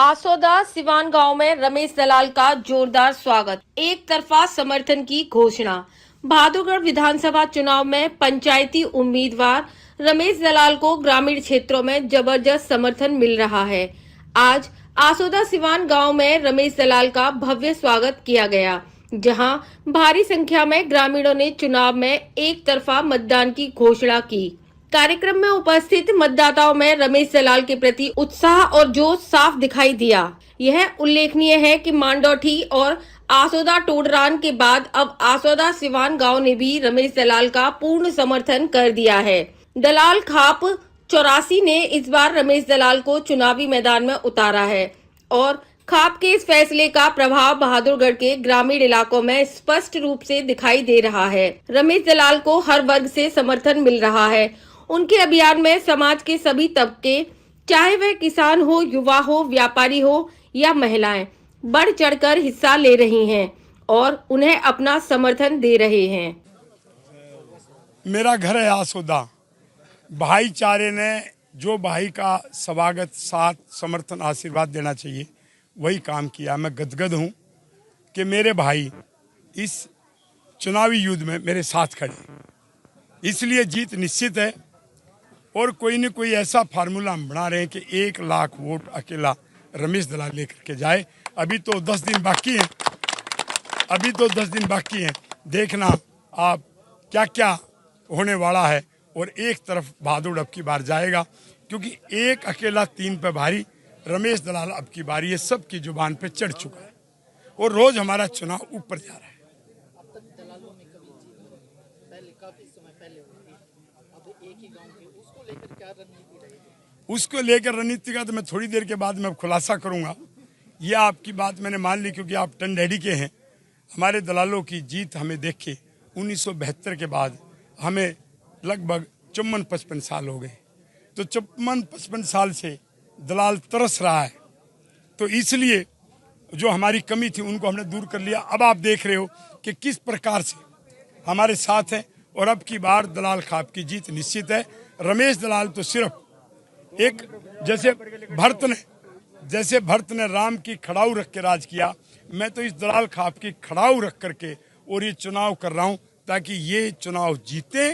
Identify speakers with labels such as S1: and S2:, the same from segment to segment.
S1: आसोदा सिवान गांव में रमेश दलाल का जोरदार स्वागत। एक तरफा समर्थन की घोषणा। बहादुरगढ़ विधानसभा चुनाव में पंचायती उम्मीदवार रमेश दलाल को ग्रामीण क्षेत्रों में जबरदस्त समर्थन मिल रहा है। आज आसोदा सिवान गांव में रमेश दलाल का भव्य स्वागत किया गया, जहां भारी संख्या में ग्रामीणों ने चुनाव में एक तरफा मतदान की घोषणा की। कार्यक्रम में उपस्थित मतदाताओं में रमेश दलाल के प्रति उत्साह और जोश साफ दिखाई दिया। यह उल्लेखनीय है कि मांडोठी और आसोदा टोडरान के बाद अब आसोदा सिवान गांव ने भी रमेश दलाल का पूर्ण समर्थन कर दिया है। दलाल खाप 84 ने इस बार रमेश दलाल को चुनावी मैदान में उतारा है और खाप के इस फैसले का प्रभाव बहादुरगढ़ के ग्रामीण इलाकों में स्पष्ट रूप से दिखाई दे रहा है। रमेश दलाल को हर वर्ग से समर्थन मिल रहा है। उनके अभियान में समाज के सभी तबके, चाहे वह किसान हो, युवा हो, व्यापारी हो या महिलाएं, बढ़ चढ़कर हिस्सा ले रही हैं और उन्हें अपना समर्थन दे रहे हैं।
S2: मेरा घर है आसोदा। भाईचारे ने जो भाई का स्वागत, साथ, समर्थन, आशीर्वाद देना चाहिए वही काम किया। मैं गदगद हूँ कि मेरे भाई इस चुनावी युद्ध में मेरे साथ खड़े, इसलिए जीत निश्चित है। और कोई न कोई ऐसा फार्मूला हम बना रहे हैं कि 1 लाख वोट अकेला रमेश दलाल लेकर के जाए। अभी तो 10 दिन बाकी हैं, देखना आप क्या क्या होने वाला है। और एक तरफ बहादुर अब की बार जाएगा, क्योंकि एक अकेला 3 पे भारी रमेश दलाल अब की बारी ये सबकी जुबान पे चढ़ चुका है और रोज हमारा चुनाव ऊपर जा रहा है। उसको लेकर रणनीति का तो मैं थोड़ी देर के बाद मैं खुलासा करूंगा। ये आपकी बात मैंने मान ली, क्योंकि आप टंडैडी के हैं। हमारे दलालों की जीत हमें देख के 1972 के बाद हमें लगभग 54-55 साल हो गए। तो 54-55 साल से दलाल तरस रहा है, तो इसलिए जो हमारी कमी थी उनको हमने दूर कर लिया। अब आप देख रहे हो कि किस प्रकार से हमारे साथ हैं और अब की बार दलाल खाप की जीत निश्चित है। रमेश दलाल तो सिर्फ एक, जैसे भरत ने राम की खड़ाऊ रख के राज किया, मैं तो इस दलाल खाप की खड़ाऊ रख करके और ये चुनाव कर रहा हूं, ताकि ये चुनाव जीते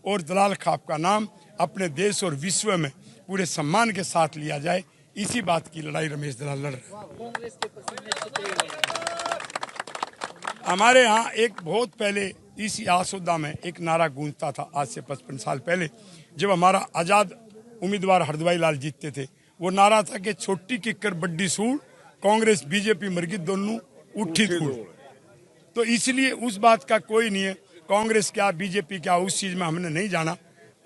S2: और दलाल खाप का नाम अपने देश और विश्व में पूरे सम्मान के साथ लिया जाए। इसी बात की लड़ाई रमेश दलाल लड़ रहे हैं। हमारे यहाँ एक बहुत पहले इसी आसोदा में एक नारा गूंजता था, आज से 55 साल पहले, जब हमारा आजाद उम्मीदवार हरदवाई लाल जीतते थे। वो नारा था कि छोटी किक्कर बड्डी सूर, कांग्रेस बीजेपी मरगी दोनों उठी धूल। तो इसलिए उस बात का कोई नहीं है, कांग्रेस क्या बीजेपी क्या, उस चीज में हमने नहीं जाना।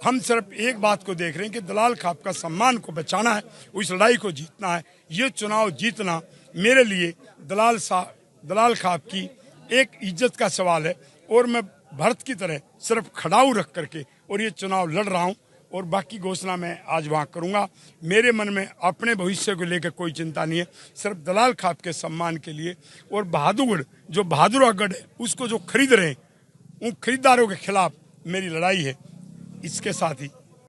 S2: हम सिर्फ एक बात को देख रहे हैं कि दलाल खाप का सम्मान को बचाना है, उस लड़ाई को जीतना है। ये चुनाव जीतना मेरे लिए दलाल खाप की एक इज्जत का सवाल है और मैं भरत की तरह सिर्फ खड़ाऊ रख करके और ये चुनाव लड़ रहा हूँ। और बाकी घोषणा मैं आज वहाँ करूँगा। मेरे मन में अपने भविष्य को लेकर कोई चिंता नहीं है, सिर्फ दलाल खाप के सम्मान के लिए। और बहादुरगढ़ जो बहादुरगढ़ है उसको जो खरीद रहे हैं, उन खरीदारों के खिलाफ मेरी लड़ाई है। इसके साथ ही